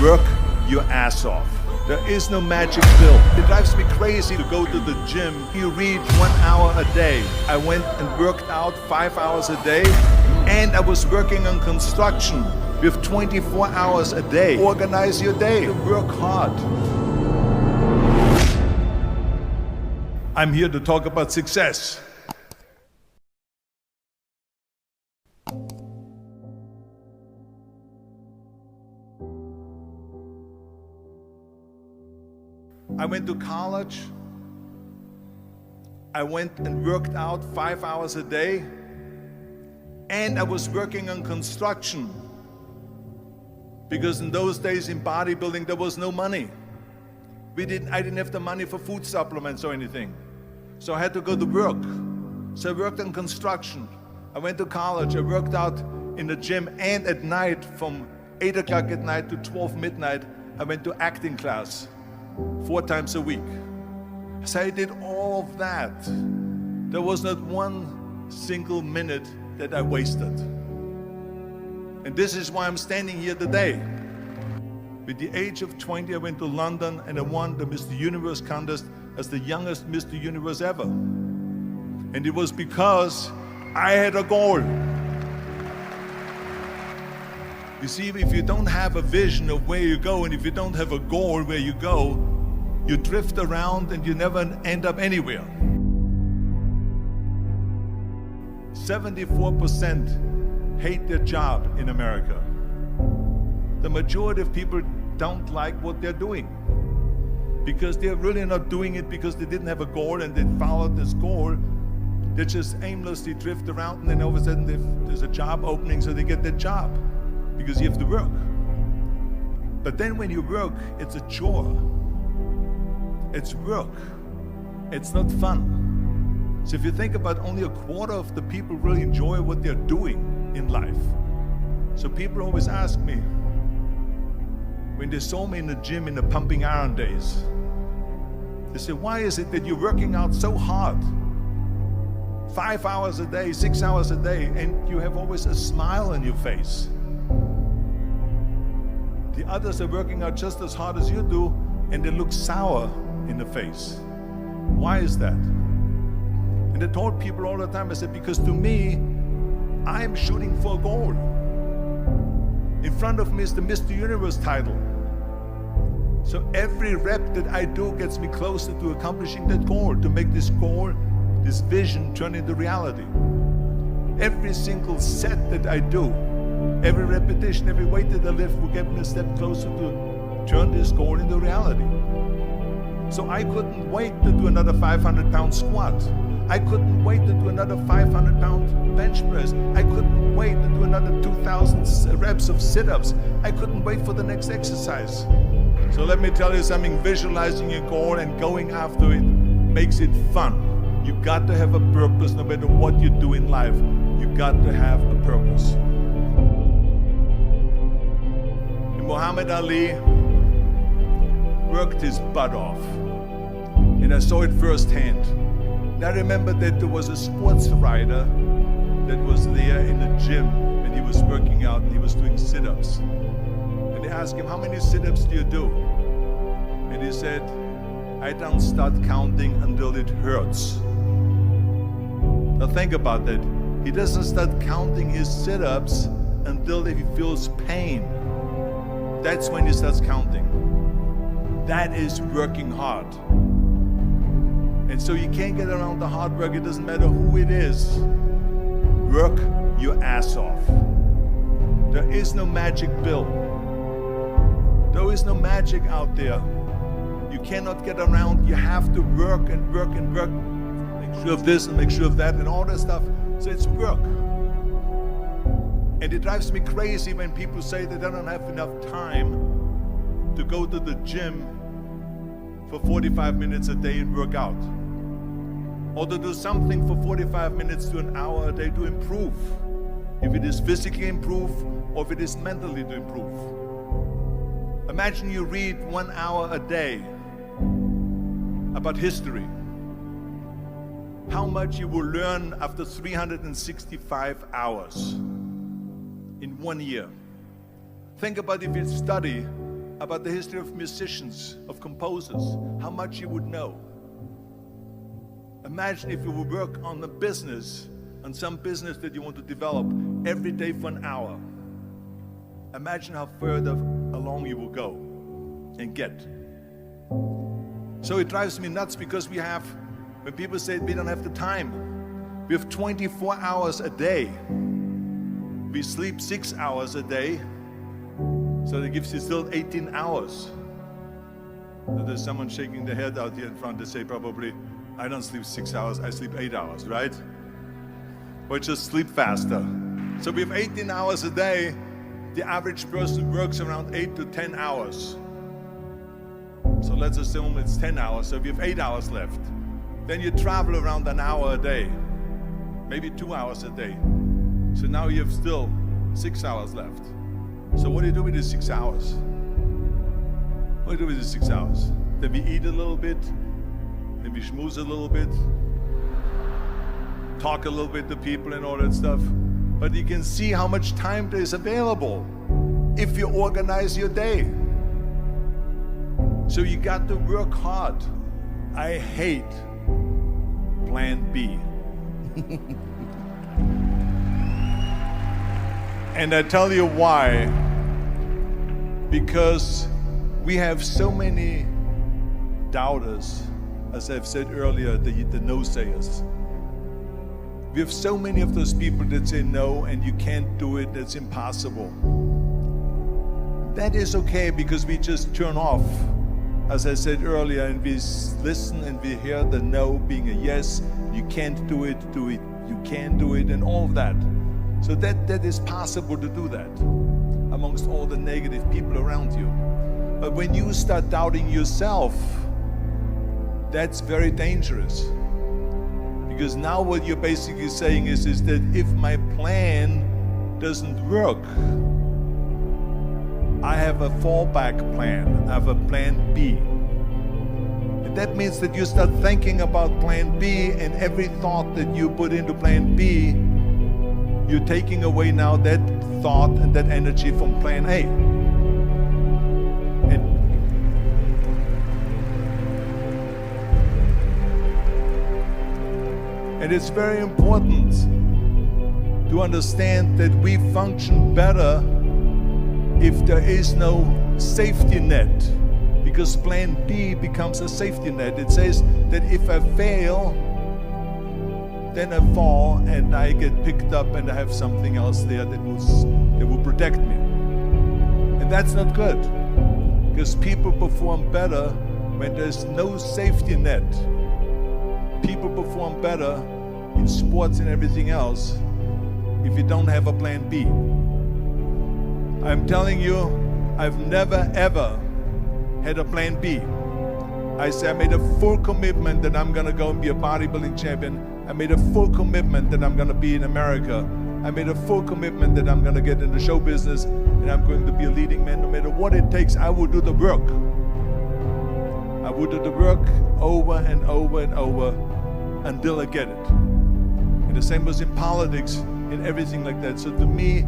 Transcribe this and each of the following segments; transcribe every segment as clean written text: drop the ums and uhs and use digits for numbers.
Work your ass off. There is no magic pill. It drives me crazy to go to the gym. You read 1 hour a day. I went and worked out 5 hours a day, and I was working on construction with 24 hours a day. Organize your day. Work hard. I'm here to talk about success. I went to college. I went and worked out 5 hours a day, and I was working on construction because in those days in bodybuilding there was no money. I didn't have the money for food supplements or anything, so I had to go to work. So I worked on construction. I went to college. I worked out in the gym, and at night from 8 o'clock at night to 12 midnight I went to acting class 4 times a week. So I did all of that. There was not one single minute that I wasted. And this is why I'm standing here today. With the age of 20, I went to London and I won the Mr. Universe contest as the youngest Mr. Universe ever. And it was because I had a goal. You see, if you don't have a vision of where you go, and if you don't have a goal where you go, you drift around and you never end up anywhere. 74% hate their job in America. The majority of people don't like what they're doing because they're really not doing it because they didn't have a goal and they followed this goal. They just aimlessly drift around, and then all of a sudden there's a job opening, so they get their job because you have to work. But then when you work, it's a chore. It's work. It's not fun. So if you think about, only a quarter of the people really enjoy what they're doing in life. So people always ask me, when they saw me in the gym in the pumping iron days, they say, why is it that you're working out so hard? 5 hours a day, 6 hours a day, and you have always a smile on your face. The others are working out just as hard as you do, and they look sour in the face. Why is that? And I told people all the time, I said, because to me, I'm shooting for a goal. In front of me is the Mr. Universe title. So every rep that I do gets me closer to accomplishing that goal, to make this goal, this vision, turn into reality. Every single set that I do, every repetition, every weight that I lift will get me a step closer to turn this goal into reality. So I couldn't wait to do another 500-pound squat. I couldn't wait to do another 500-pound bench press. I couldn't wait to do another 2,000 reps of sit-ups. I couldn't wait for the next exercise. So let me tell you something, visualizing your goal and going after it makes it fun. You got to have a purpose no matter what you do in life. You got to have a purpose. And Muhammad Ali worked his butt off, and I saw it firsthand. And I remember that there was a sports writer that was there in the gym and he was working out and he was doing sit-ups. And they asked him, how many sit-ups do you do? And he said, I don't start counting until it hurts. Now think about that. He doesn't start counting his sit-ups until he feels pain. That's when he starts counting. That is working hard. And so you can't get around the hard work. It doesn't matter who it is. Work your ass off. There is no magic pill. There is no magic out there. You cannot get around. You have to work and work and work. Make sure of this and make sure of that and all that stuff. So it's work. And it drives me crazy when people say that they don't have enough time to go to the gym for 45 minutes a day and work out, or to do something for 45 minutes to an hour a day to improve, if it is physically improve or if it is mentally to improve. Imagine you read 1 hour a day about history. How much you will learn after 365 hours in 1 year. Think about if you study about the history of musicians, of composers, how much you would know. Imagine if you would work on a business, on some business that you want to develop every day for an hour. Imagine how further along you will go and get. So it drives me nuts because when people say we don't have the time, we have 24 hours a day. We sleep 6 hours a day, so that gives you still 18 hours. So there's someone shaking their head out here in front to say probably, I don't sleep 6 hours, I sleep 8 hours, right? Or just sleep faster. So we have 18 hours a day. The average person works around 8 to 10 hours. So let's assume it's 10 hours, so we have 8 hours left. Then you travel around an hour a day, maybe 2 hours a day. So now you have still 6 hours left. So what do you do with these 6 hours? What do you do with these 6 hours? Then we eat a little bit, then we schmooze a little bit, talk a little bit to people and all that stuff. But you can see how much time there is available if you organize your day. So you got to work hard. I hate plan B. And I tell you why. Because we have so many doubters, as I've said earlier, the no-sayers. We have so many of those people that say no and you can't do it, it's impossible. That is okay because we just turn off, as I said earlier, and we listen and we hear the no being a yes. You can't do it, you can do it, and all of that. So that is possible to do that amongst all the negative people around you. But when you start doubting yourself, that's very dangerous. Because now what you're basically saying is that if my plan doesn't work, I have a fallback plan, I have a plan B. And that means that you start thinking about plan B, and every thought that you put into plan B, you're taking away now that thought and that energy from plan A. And it's very important to understand that we function better if there is no safety net, because plan B becomes a safety net. It says that if I fail, then I fall and I get picked up and I have something else there that will protect me. And that's not good, because people perform better when there's no safety net. People perform better in sports and everything else if you don't have a plan B. I'm telling you, I've never ever had a plan B. I made a full commitment that I'm gonna go and be a bodybuilding champion. I made a full commitment that I'm gonna be in America. I made a full commitment that I'm gonna get in the show business and I'm going to be a leading man. No matter what it takes, I will do the work. I will do the work over and over and over until I get it. And the same was in politics and everything like that. So to me,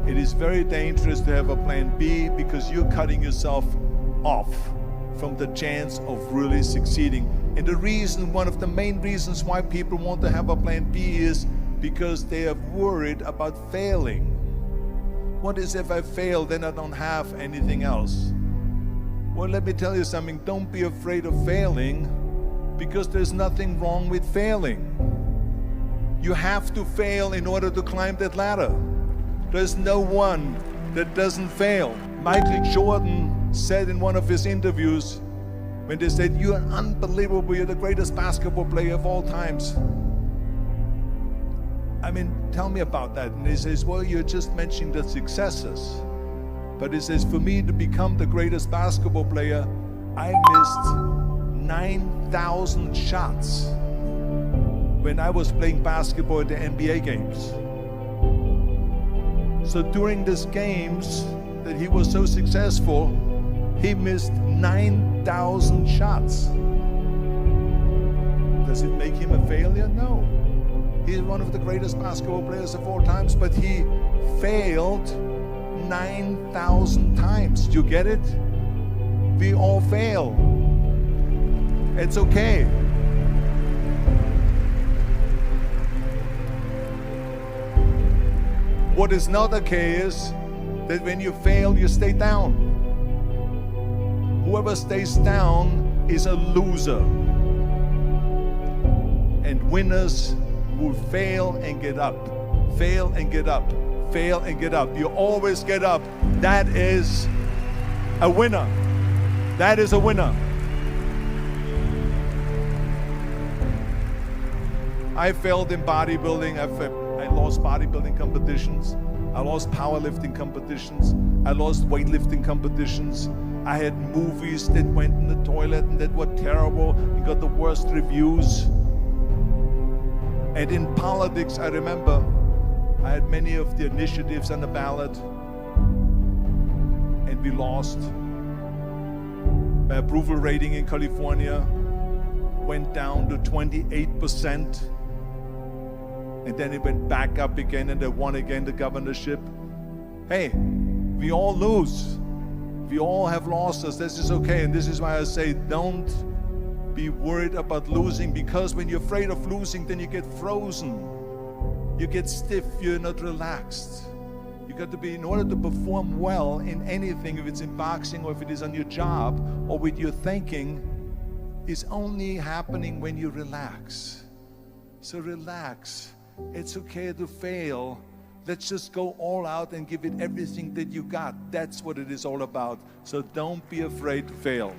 it is very dangerous to have a plan B, because you're cutting yourself off from the chance of really succeeding. And the reason, one of the main reasons why people want to have a plan B is because they are worried about failing. What is if I fail, then I don't have anything else? Well, let me tell you something, don't be afraid of failing, because there's nothing wrong with failing. You have to fail in order to climb that ladder. There's no one that doesn't fail. Michael Jordan said in one of his interviews, when they said, "You're unbelievable, you're the greatest basketball player of all times." I mean, tell me about that. And he says, well, you're just mentioning the successes. But he says, for me to become the greatest basketball player, I missed 9,000 shots when I was playing basketball at the NBA games. So during these games that he was so successful, he missed 9,000 shots. Does it make him a failure? No. He's one of the greatest basketball players of all times, but he failed 9,000 times. Do you get it? We all fail. It's okay. What is not okay is that when you fail, you stay down. Whoever stays down is a loser. And winners will fail and get up, fail and get up, fail and get up. You always get up. That is a winner. That is a winner. I failed in bodybuilding. I lost bodybuilding competitions. I lost powerlifting competitions. I lost weightlifting competitions. I had movies that went in the toilet and that were terrible and got the worst reviews. And in politics, I remember I had many of the initiatives on the ballot, and we lost. My approval rating in California went down to 28%. And then it went back up again, and they won again the governorship. Hey, we all lose. We all have losses. This is okay. And this is why I say don't be worried about losing, because when you're afraid of losing, then you get frozen. You get stiff. You're not relaxed. You got to be, in order to perform well in anything, if it's in boxing or if it is on your job or with your thinking, is only happening when you relax. So relax. It's okay to fail. Let's just go all out and give it everything that you got. That's what it is all about. So don't be afraid to fail.